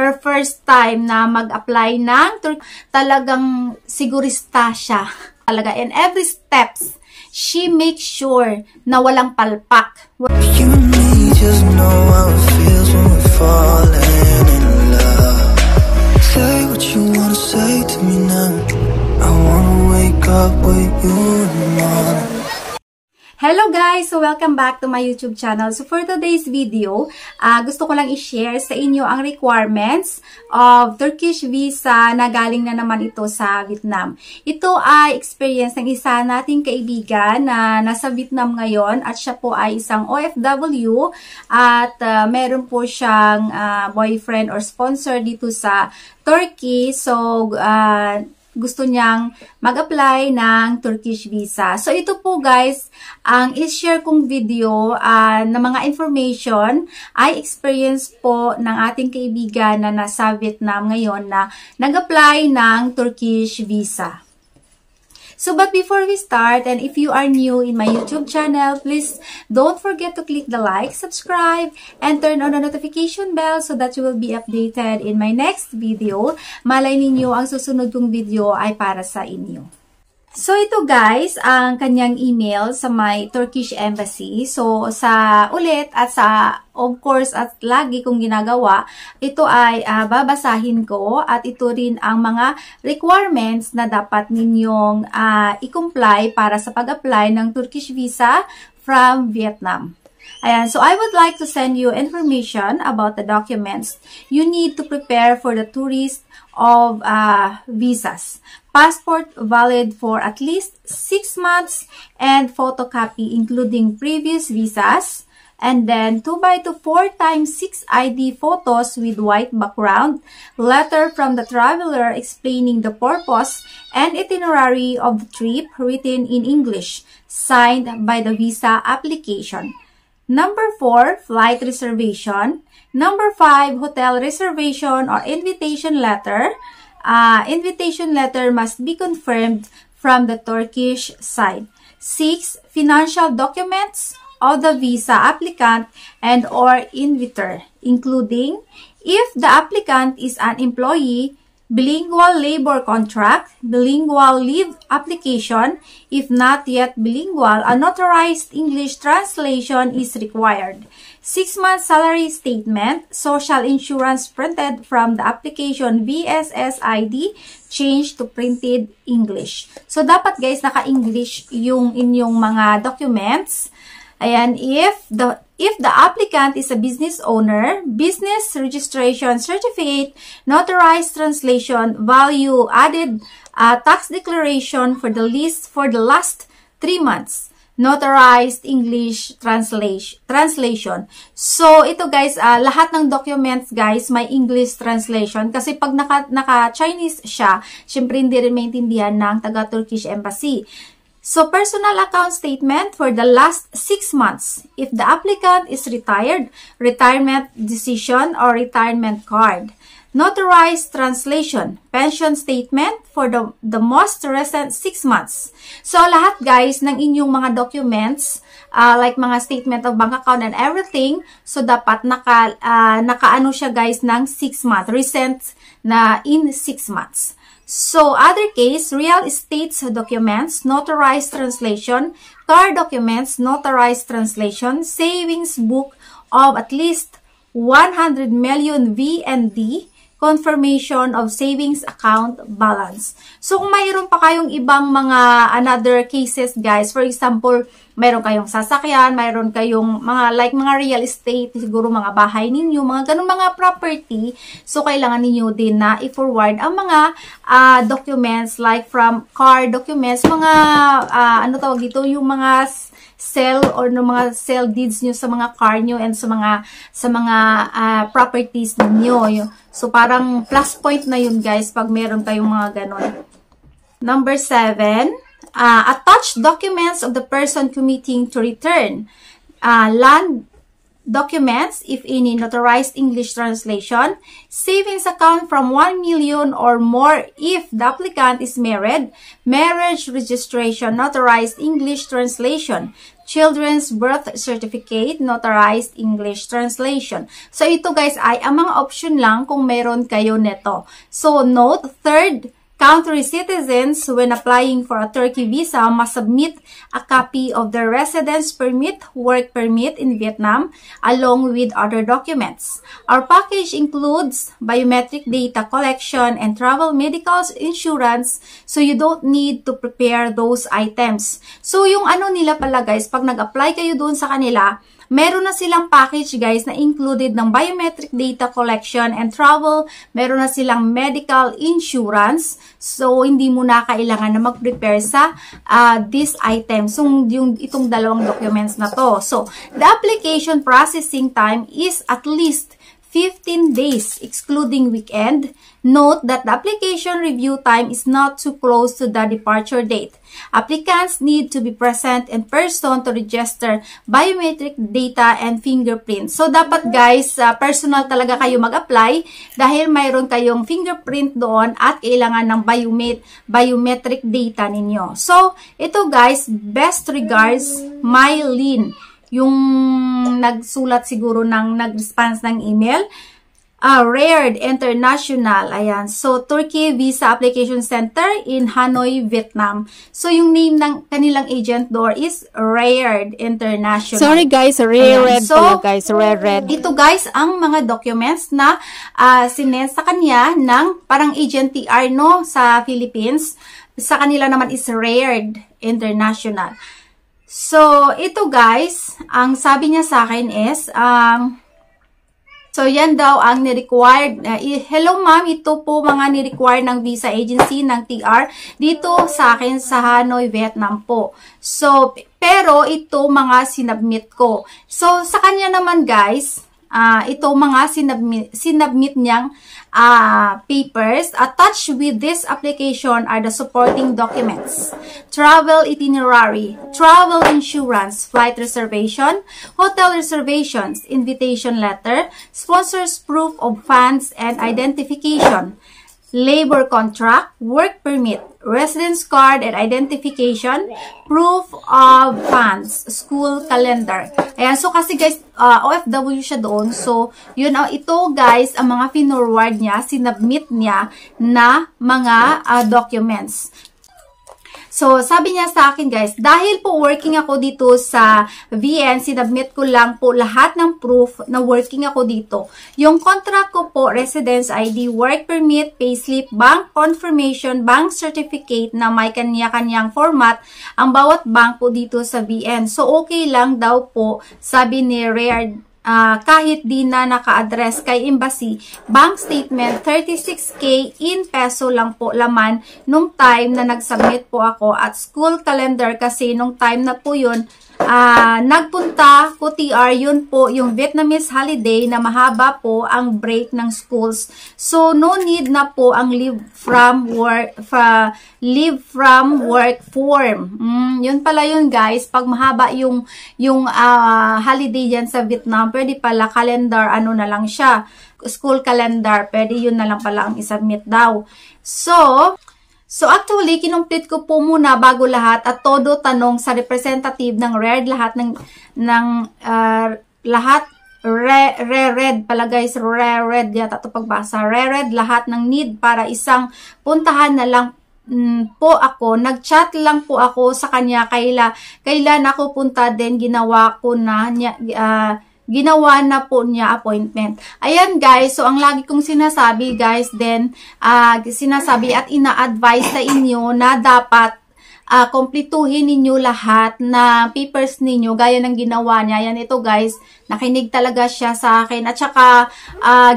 her first time na mag-apply ng talagang sigurista siya. Talaga, in every steps, she makes sure na walang palpak. You and me just know how it feels when we're falling in love. Say what you wanna say to me now. I wanna wake up with you in the morning. Hello guys! So welcome back to my YouTube channel. So for today's video, gusto ko lang i-share sa inyo ang requirements of Turkish visa na galing na naman ito sa Vietnam. Ito ay experience ng isa nating kaibigan na nasa Vietnam ngayon at siya po ay isang OFW at meron po siyang boyfriend or sponsor dito sa Turkey. So, gusto niyang mag-apply ng Turkish visa. So, ito po guys, ang i-share kong video na mga information ay experience po ng ating kaibigan na nasa Vietnam ngayon na nag-apply ng Turkish visa. So, but before we start, and if you are new in my YouTube channel, please don't forget to click the like, subscribe, and turn on the notification bell so that you will be updated in my next video. Malay ninyo, ang susunod kong video ay para sa inyo. So, ito guys, ang kanyang email sa my Turkish Embassy. So, sa ulit at sa, of course, at lagi kong ginagawa, ito ay babasahin ko at ito rin ang mga requirements na dapat ninyong i-comply para sa pag-apply ng Turkish visa from Vietnam. Ayan, so I would like to send you information about the documents you need to prepare for the tourist of visas. Passport valid for at least 6 months and photocopy including previous visas. And then 2x2 4x6 ID photos with white background, letter from the traveler explaining the purpose and itinerary of the trip written in English, signed by the visa application. Number 4, flight reservation. Number 5, hotel reservation or invitation letter. Invitation letter must be confirmed from the Turkish side. 6, financial documents of the visa applicant and or invitor, including if the applicant is an employee, bilingual labor contract, bilingual leave application. If not yet bilingual, a notarized English translation is required. 6-month salary statement, social insurance printed from the application VSS ID, changed to printed English. So, dapat guys, naka-English yung inyong mga documents. Ayan, if the applicant is a business owner, business registration certificate, notarized translation, value added tax declaration for the last 3 months, notarized English translation. So, ito guys, lahat ng documents guys, may English translation. Kasi pag naka-Chinese siya, syempre hindi rin maintindihan ng taga-Turkish Embassy. So, personal account statement for the last 6 months. If the applicant is retired, retirement decision or retirement card. Notarized translation, pension statement for the most recent 6 months. So, lahat guys ng inyong mga documents, like mga statement of bank account and everything, so dapat nakaano siya guys ng 6 months, recent na in 6 months. So, other case, real estate documents, notarized translation, car documents, notarized translation, savings book of at least 100 million VND, confirmation of savings account balance. So, kung mayroon pa kayong ibang mga another cases, guys, for example, mayroon kayong sasakyan, mayroon kayong mga real estate, siguro mga bahay ninyo, mga ganun mga property, so kailangan ninyo din na i-forward ang mga documents like from car documents, mga ano tawag dito, yung mga sell or no mga sell deeds nyo sa mga car nyo and sa mga properties ninyo. So, parang plus point na yun guys pag meron kayong mga ganun. Number 7, attach documents of the person committing to return. Land documents, if any, notarized English translation, savings account from 1 million or more if the applicant is married, marriage registration, notarized English translation, children's birth certificate, notarized English translation. So, ito guys ay ang mga option lang kung meron kayo neto. So, note, third country citizens, when applying for a Turkey visa, must submit a copy of their residence permit, work permit in Vietnam, along with other documents. Our package includes biometric data collection and travel medical insurance, so you don't need to prepare those items. So, yung ano nila pala guys, pag nag-apply kayo dun sa kanila, meron na silang package guys na included ng biometric data collection and travel. Meron na silang medical insurance. So, hindi mo na kailangan na mag-prepare sa this item. So, itong dalawang documents na to. So, the application processing time is at least 15 days, excluding weekend. Note that the application review time is not too close to the departure date. Applicants need to be present in person to register biometric data and fingerprint. So, dapat guys, personal talaga kayo mag-apply dahil mayroon kayong fingerprint doon at kailangan ng biometric data ninyo. So, ito guys, best regards, Mylene. Yung nagsulat siguro nag-response ng email. Rare International, ayan. So, Turkey Visa Application Center in Hanoi, Vietnam. So, yung name ng kanilang agent door is Rare International. Sorry guys, Rare So, pala guys, Rare. ito guys, ang mga documents na sinend sa kanya ng parang agent TR, no, sa Philippines. Sa kanila naman is Rare International. So, ito guys, ang sabi niya sa akin is, so, yan daw ang ni-required. Hello ma'am, ito po mga ni-require ng visa agency ng TR dito sa akin sa Hanoi, Vietnam po. So, pero ito mga sinubmit ko. So, sa kanya naman guys, ito mga sinubmit niyang papers. Attached with this application are the supporting documents: travel itinerary, travel insurance, flight reservation, hotel reservations, invitation letter, sponsors proof of funds and identification, labor contract, work permit, residence card and identification, proof of funds, school calendar. Ayan, so kasi guys, OFW siya doon. So, yun, ito guys, ang mga finorward niya, sinubmit niya na mga documents. So, sabi niya sa akin guys, dahil po working ako dito sa VN, sinubmit ko lang po lahat ng proof na working ako dito. Yung contract ko po, residence ID, work permit, payslip, bank confirmation, bank certificate na may kanya-kanyang format, ang bawat bank po dito sa VN. So, okay lang daw po, sabi ni Rare, kahit di na naka-address kay embassy, bank statement 36K in peso lang po laman nung time na nag-submit po ako, at school calendar kasi nung time na po yun, nagpunta ko TR, yun po yung Vietnamese holiday na mahaba po ang break ng schools. So, no need na po ang leave from work form. Yun pala yun guys, pag mahaba yung holiday dyan sa Vietnam, pwede pala calendar, ano na lang siya, school calendar, pwede yun na lang pala ang isubmit daw. So actually, kinomplete ko po muna bago lahat at todo tanong sa representative ng Rare, lahat Rare pala guys, Rare yata ito pagbasa, Rare lahat ng need para isang puntahan na lang po ako. Nag-chat lang po ako sa kanya kailan ako punta din, ginawa na po niya appointment. Ayan guys, so ang lagi kong sinasabi guys, then sinasabi at ina-advise sa inyo na dapat kumpletuhin ninyo lahat na papers ninyo gaya ng ginawa niya. Ayan, ito guys, nakinig talaga siya sa akin at saka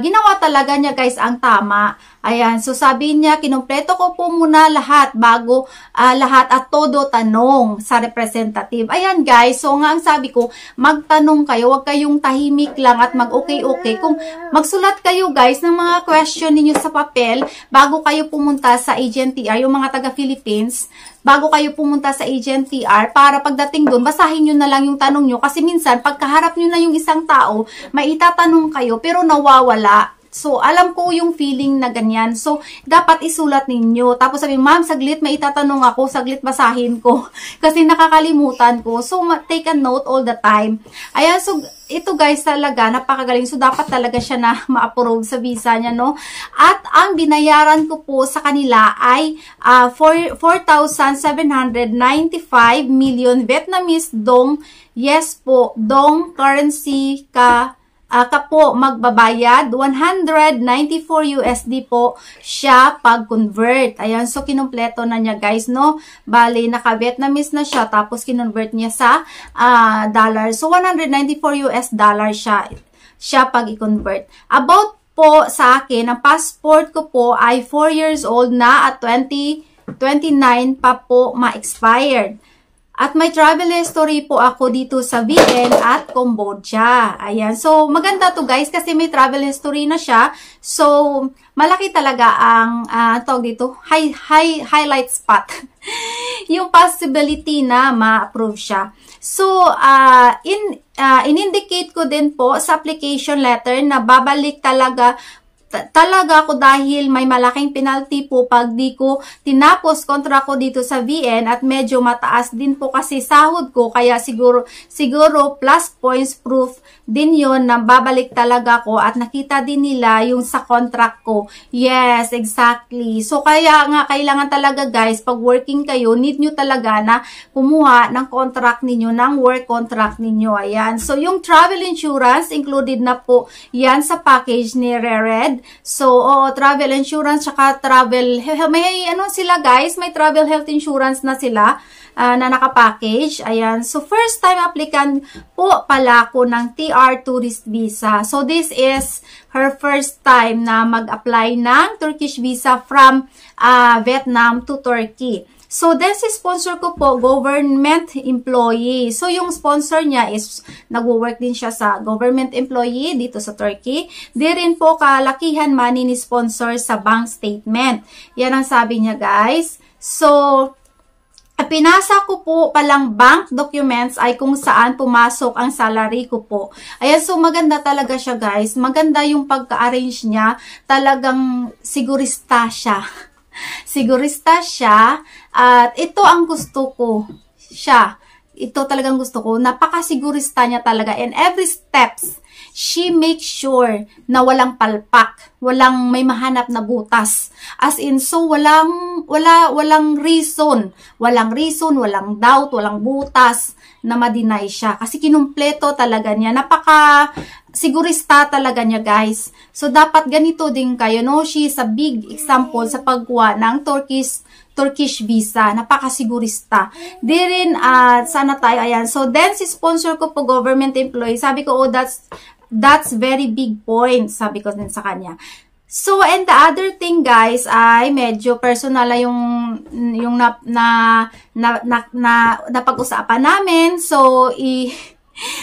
ginawa talaga niya guys ang tama. Ayan, so sabi niya, kinumpleto ko po muna lahat bago lahat at todo tanong sa representative. Ayan guys, so nga ang sabi ko, magtanong kayo, huwag kayong tahimik lang at mag-okay-okay. Kung magsulat kayo guys ng mga question ninyo sa papel bago kayo pumunta sa agent TR, yung mga taga-Philippines, bago kayo pumunta sa agent TR, para pagdating doon, basahin nyo na lang yung tanong nyo. Kasi minsan, pagkaharap nyo na yung isang tao, may itatanong kayo pero nawawala. So, alam ko yung feeling na ganyan. So, dapat isulat ninyo. Tapos sabi, ma'am, saglit, may itatanong ako, saglit basahin ko. Kasi nakakalimutan ko. So, take a note all the time. Ayan, so, ito guys talaga, napakagaling. So, dapat talaga siya na ma-approve sa visa niya, no? At ang binayaran ko po sa kanila ay 4,795 million Vietnamese dong. Yes po, dong currency ka po magbabayad, 194 USD po siya pag-convert. Ayan, so kinumpleto na niya guys, no? Bali, naka-Vietnamese na siya, tapos kinonvert niya sa dollar. So, 194 US dollar siya pag-i-convert. About po sa akin, ang passport ko po ay 4 years old na at 2029 pa po ma-expired. At may travel history po ako dito sa Vietnam at Cambodia. Ayan. So, maganda to guys kasi may travel history na siya. So, malaki talaga ang tawag dito, highlight spot. Yung possibility na ma-approve siya. So, in-indicate ko din po sa application letter na babalik talaga ako dahil may malaking penalty po pag di ko tinapos kontra ko dito sa VN at medyo mataas din po kasi sahod ko kaya siguro plus points proof din yon na babalik talaga ko at nakita din nila yung sa contract ko. Yes, exactly. So kaya nga kailangan talaga guys pag working kayo need nyo talaga na kumuha ng contract ninyo, ng work contract ninyo. Ayan. So yung travel insurance included na po yan sa package ni Rered. So, travel insurance saka travel, may ano sila guys, may travel health insurance na sila na nakapackage. Ayan. So, first time applicant po pala ko ng TR Tourist Visa. So, this is her first time na mag-apply ng Turkish visa from Vietnam to Turkey. So, then si sponsor ko po, government employee. So, yung sponsor niya is, nag-work din siya sa government employee dito sa Turkey. Di rin po kalakihan money ni sponsor sa bank statement. Yan ang sabi niya, guys. So, pinasa ko po palang bank documents ay kung saan pumasok ang salary ko po. Ayan, so maganda talaga siya, guys. Maganda yung pagka-arrange niya. Talagang sigurista siya. Sigurista siya at ito ang gusto ko siya. Ito talagang gusto ko. Napakasigurista niya talaga in every steps. She makes sure na walang palpak, walang may mahanap na butas. As in, so walang reason, walang doubt, walang butas na ma-deny siya. Kasi kinumpleto talaga niya. Sigurista talaga niya, guys. So, dapat ganito din kayo, no? She is a big example sa pagkuha ng Turkish visa. Napakasigurista. Di rin, sana tayo, ayan. So, then, si sponsor ko po, government employee. Sabi ko, oh, that's very big point. Sabi ko din sa kanya. So, and the other thing, guys, ay medyo personal na yung napag-usapan namin. So,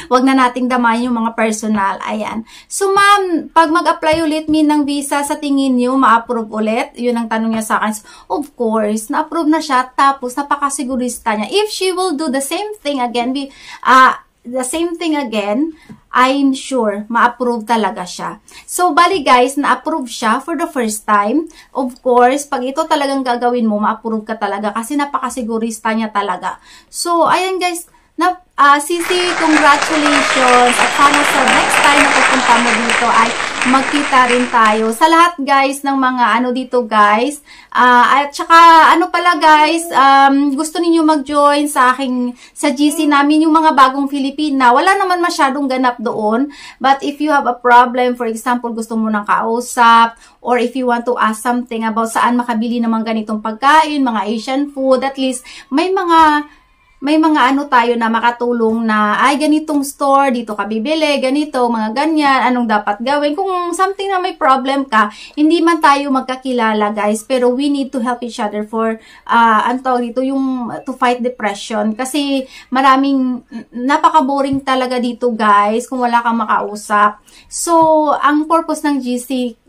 wag na nating damayin yung mga personal. Ayan. So, ma'am, pag mag-apply ulit ng visa, sa tingin nyo, ma-approve ulit? Yun ang tanong niya sa akin. So, of course, na-approve na siya. Tapos, napakasigurista niya. If she will do the same thing again, I'm sure ma-approve talaga siya. So, bali guys, na-approve siya for the first time. Of course, pag ito talagang gagawin mo, ma-approve ka talaga kasi napakasigurista niya talaga. So, ayan guys, Sisi, congratulations. At sana sa next time na pupunta mo dito ay magkita rin tayo. Sa lahat guys ng mga dito guys. At saka pala guys, gusto niyo mag-join sa GC namin yung mga bagong Filipina. Wala naman masyadong ganap doon. But if you have a problem, for example, gusto mo ng kausap, or if you want to ask something about saan makabili ng mga ganitong pagkain, mga Asian food, at least may mga tayo na makatulong na, ay, ganitong store, dito ka bibili, ganito, mga ganyan, anong dapat gawin. Kung something na may problem ka, hindi man tayo magkakilala, guys, pero we need to help each other for, to fight depression. Kasi napaka-boring talaga dito, guys, kung wala kang makausap. So, ang purpose ng GC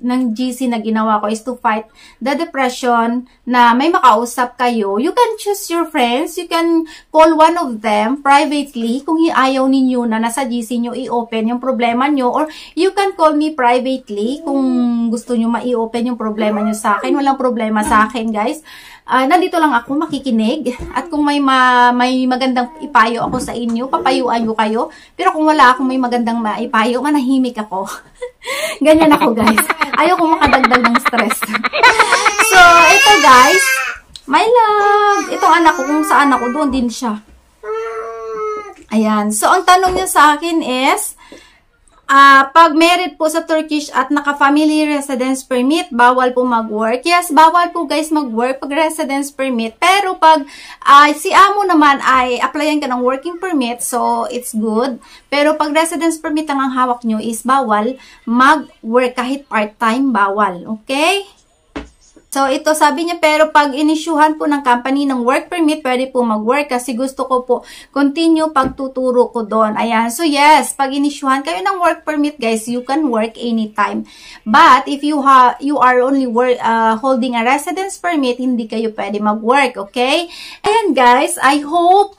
na ginawa ko is to fight the depression, na may makausap kayo. You can choose your friends, you can call call one of them privately kung ayaw ninyo na nasa GC nyo i-open yung problema nyo, or you can call me privately kung gusto nyo ma-i-open yung problema nyo sa akin. Walang problema sa akin, guys. Nandito lang ako makikinig, at kung may magandang ipayo ako sa inyo, papayuan ko kayo. Pero kung wala akong may magandang maipayo, manahimik ako. Ganyan ako, guys. Ayaw ko makadagdag ng stress. So, ito guys, my love, itong anak ko, kung saan ako, doon din siya. Ayan. So, ang tanong niya sa akin is, pag married po sa Turkish at naka-family residence permit, bawal po mag-work? Yes, bawal po guys mag-work pag residence permit. Pero pag si amo naman ay applyan ka ng working permit, so it's good. Pero pag residence permit ang hawak nyo is bawal mag-work, kahit part-time bawal. Okay? So, ito sabi niya, pero pag inisyuhan po ng company ng work permit, pwede po mag-work kasi gusto ko po continue pagtuturo ko doon. Ayan. So, yes, pag inisyuhan kayo ng work permit, guys, you can work anytime. But, if you are only holding a residence permit, hindi kayo pwede mag-work, okay? Ayan, guys, I hope...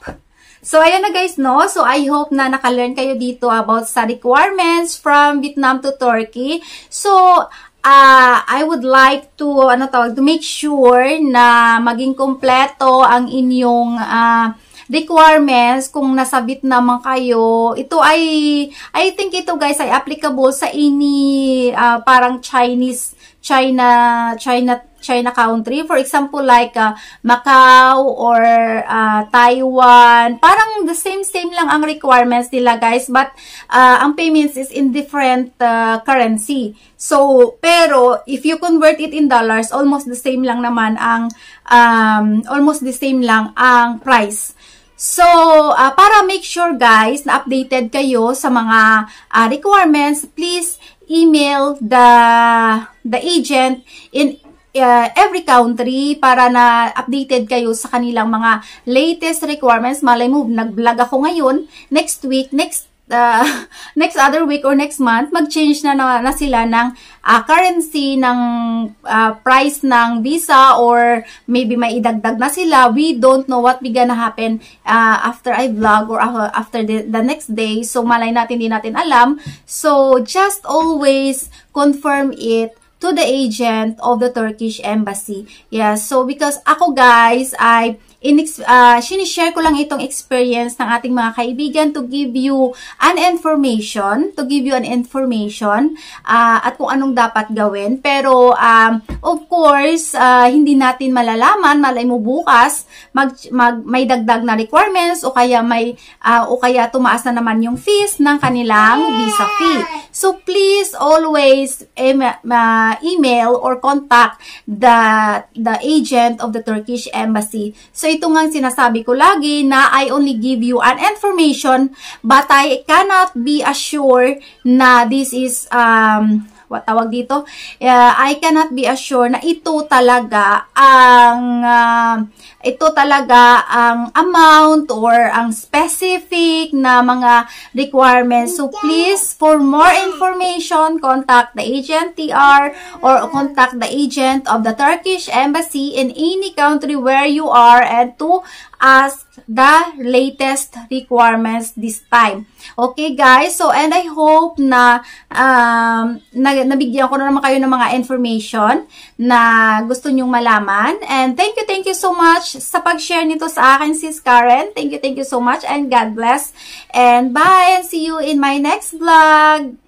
So, ayan na guys, no? So, I hope na naka-learn kayo dito about sa requirements from Vietnam to Turkey. So, I would like to make sure na maging kompleto ang inyong requirements kung nasa Vietnam kayo. Ito ay, I think ito guys ay applicable sa any parang China country. For example, like Macau or Taiwan. Parang the same lang ang requirements nila guys. But ang payments is in different currency. So, pero if you convert it in dollars, almost the same lang naman ang price. So, para make sure guys na updated kayo sa mga requirements, please email the agent in every country para na updated kayo sa kanilang mga latest requirements. Malay mo, nag-vlog ako ngayon, next week, next other week or next month, mag-change na sila ng currency, ng price ng visa, or maybe may idagdag na sila. We don't know what be gonna happen after I vlog or after the next day. So, malay natin, di natin alam. So, just always confirm it to the agent of the Turkish embassy. Yeah, so because ako guys, sinishare ko lang itong experience ng ating mga kaibigan to give you an information, at kung anong dapat gawin. Pero, of course, hindi natin malalaman, malay mo bukas, may dagdag na requirements, o kaya tumaas na naman yung fees ng kanilang visa fee. So, please always email or contact the agent of the Turkish embassy. So, ito nga sinasabi ko lagi na I only give you an information, but I cannot be assured na this is, I cannot be assured na ito talaga ang amount or ang specific na mga requirements. So, please, for more information, contact the agent TR or contact the agent of the Turkish embassy in any country where you are, and to ask the latest requirements this time. Okay, guys? So, and I hope na nabigyan ko na naman kayo ng mga information na gusto nyong malaman. And thank you so much sa pag-share nito sa akin, Sis Karen. Thank you so much, and God bless. And bye, and see you in my next vlog.